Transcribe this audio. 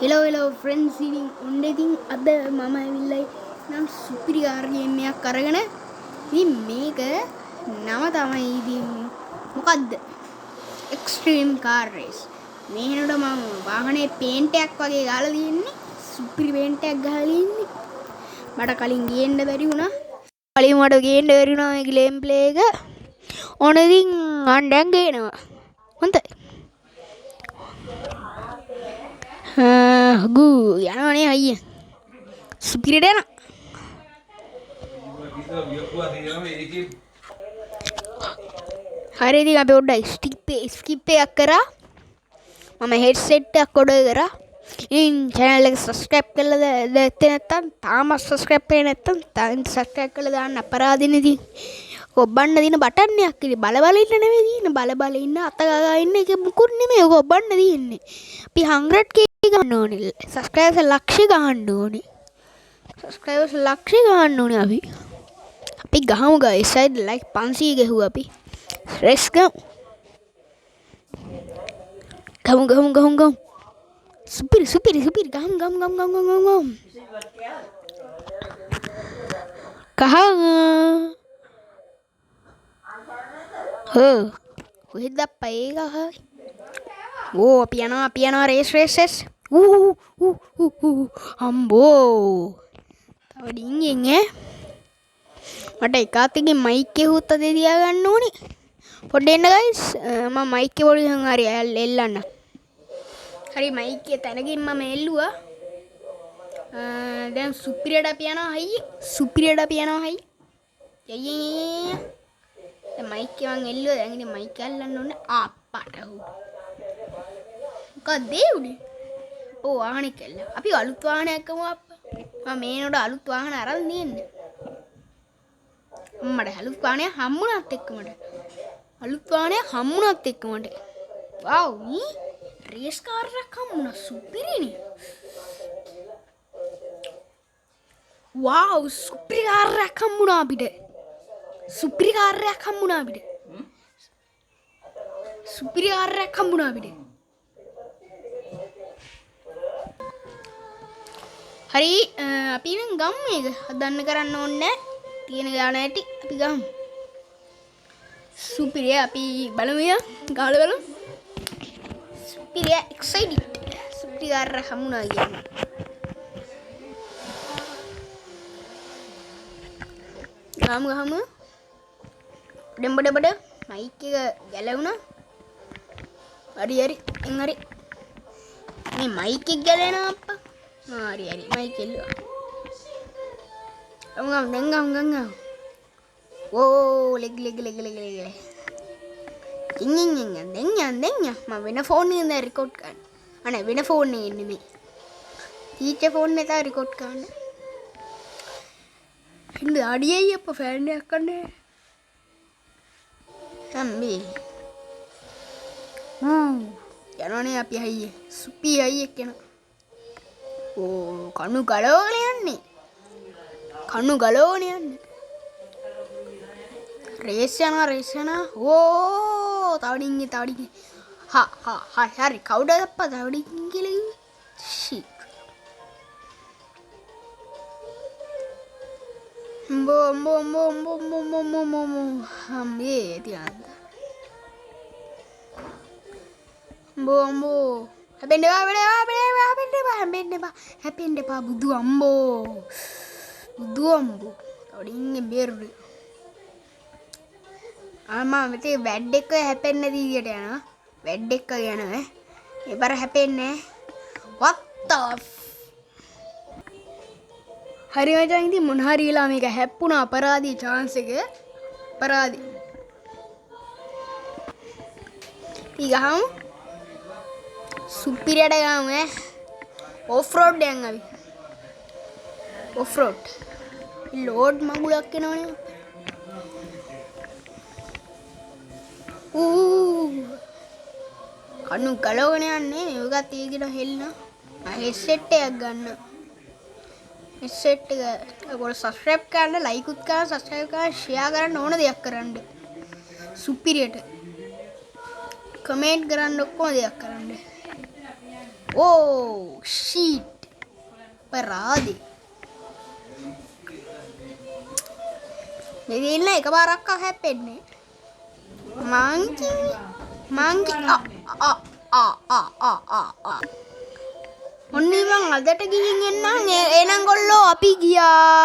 Hello friends, ඉතින් ඔන්න ඉතින් අද මම ඇවිල්ලා නම් සුපිරි කාර් ගේම් එකක් අරගෙන ඉතින් මේක නම තමයි ඉතින් මොකද්ද එක්ස්ට්‍රීම් කාර් රේස් මේනට මම වාහනේ පේන්ට් එකක් වගේ ගහලා තියෙන්නේ සුපිරි පේන්ට් එකක් ගහලා ඉන්නේ මට කලින් ගේන්න බැරි වුණා මේ ගේම් ප්ලේ එක ඕන ඉතින් මම දැන් ගේනවා හොඳයි යනවනේ අයියේ සුපිරිට යනවා හරි ඉතින් අපි පොඩ්ඩක් ස්කිප් එකක් කරා මම හෙඩ්සෙට් එකක් ඔඩර් කරා ඉතින් channel එක subscribe කරලා නැත්නම් තාම subscribe කරේ නැත්නම් තාම subscribe කරලා දාන්න අපරාධිනේ ඉතින් ඔබන්න දින බටන් එකක් ඉතින් බල ඉන්න නෙවෙයි තියෙන්නේ බල ඉන්න අත ගා ඉන්න එක මුකුත් නෙමෙයි ඔක ඔබන්න තියෙන්නේ අපි 100k ගන්න ඕනේ subscribers ලක්ෂය ගන්න ඕනේ subscribers ලක්ෂය ගන්න ඕනේ අපි ගහමු guys side like 500 ගහුවා අපි let's go ගමු සුපිරි ගම් කහ කොහෙද අප්පා ඒක ඕ අපි යනවා රේස් අම්බෝ තව ඩිංගෙන් මට එක අතකින් මයික් එක උත්ත දෙදියා ගන්න ඕනේ පොඩ්ඩ එන්න ගයිස් මම මයික් එක පොඩ්ඩක් හරි එල්ලන්න හරි මයික් එක තැනකින් මම එල්ලුවා දැන් සුපිරියට අපි යනවා හයි යයි දැන් මයික් එක මං එල්ලුවා දැන් ඉතින් මයික් එක අල්ලන්න ඕනේ අප්පට මොකක්ද ඒ උනේ ඕ වාහනේ කෙල්ල අපි අලුත් වාහනයක් ගමු අප්පා මම මේනොට අලුත් වාහන අරන් තියෙන්නේ මට අලුත් වාහනයක් හම්බුණාත් එක්ක මට වව් මේ රේස් කාර් එකක් හම්බුණා සුපිරිනේ වව් සුපිරි කාර් එකක් හම්බුණා අපිට හරි අපි නම් ගමු මේක හදන්න කරන්න ඕනේ තියෙන ගාන ඇටි අපි ගමු සුපිරිය අපි බලමු ගාලා බලමු සුපිරිය එක්සයිටඩ් සුපිරි කාර් එකක් හම්බුණා කියන්නේ ගමු දෙම්බඩ මයික් එක ගැලවුණා හරි එන් හරි මේ මයික් එක ගැලවෙනවා අප්පා හරි මයික් එල්ලුවා ගම් ඕ ලෙග් දෙන්න මම වෙන ෆෝන් එකෙන් දැන් රෙකෝඩ් කරන්න අනේ වෙන ෆෝන් එකෙන් නෙමෙයි ටීචර් ෆෝන් එකෙන් රෙකෝඩ් කරන්න ඉන්න අඩියයි අප්පා ෆෑන් එකක් කන්නේ අම්මේ යනවනේ අපි අයියේ සුපි අයියෙක් යනවා ඕ කණු ගලවගෙන යන්නේ රේස් යනවා ඕ තවඩින් හරි කවුද අප්පා තවඩින් කියලා ෂිට් අම්මේ තියන්න හැපෙන්න එපා බුදු අම්බෝ තවඩින් බේරුනේ ආමා මෙතේ වැඩ් එක හැපෙන්න දීයට යනවා වැඩ් එක යනවා ඒ බර හැපෙන්නේ what the හරි මචං ඉතින් මොන හරි වෙලා මේක හැප්පුණා අපරාධී chance එක අපරාධී ඊගහම සුපිරියට ගමු ඔෆ් රෝඩ් යන් අපි ඔෆ් රෝඩ් ලෝඩ් මගුලක් එනවනේ කණු ගලවගෙන යන්නේ මේකත් ඊගෙන හෙල්ලන හෙඩ්සෙට් එකක් ගන්න හෙඩ්සෙට් එක ඔයගොල්ලෝ සබ්ස්ක්‍රයිබ් කරන්න ලයික් උත් කරන්න සබ්ස්ක්‍රයිබ් කරන්න ෂෙයා කරන්න ඕන දෙයක් කරන්න සුපිරියට කමෙන්ට් කරන්න ඔක්කොම දෙයක් කරන්න ඕ ෂීට් පරාදේ. මේ ඉන්න එකපාරක් හැප්පෙන්නේ. මංකි ඔන්න මං අදට ගිහින් එන්නම්. එනං ගොල්ලෝ අපි ගියා.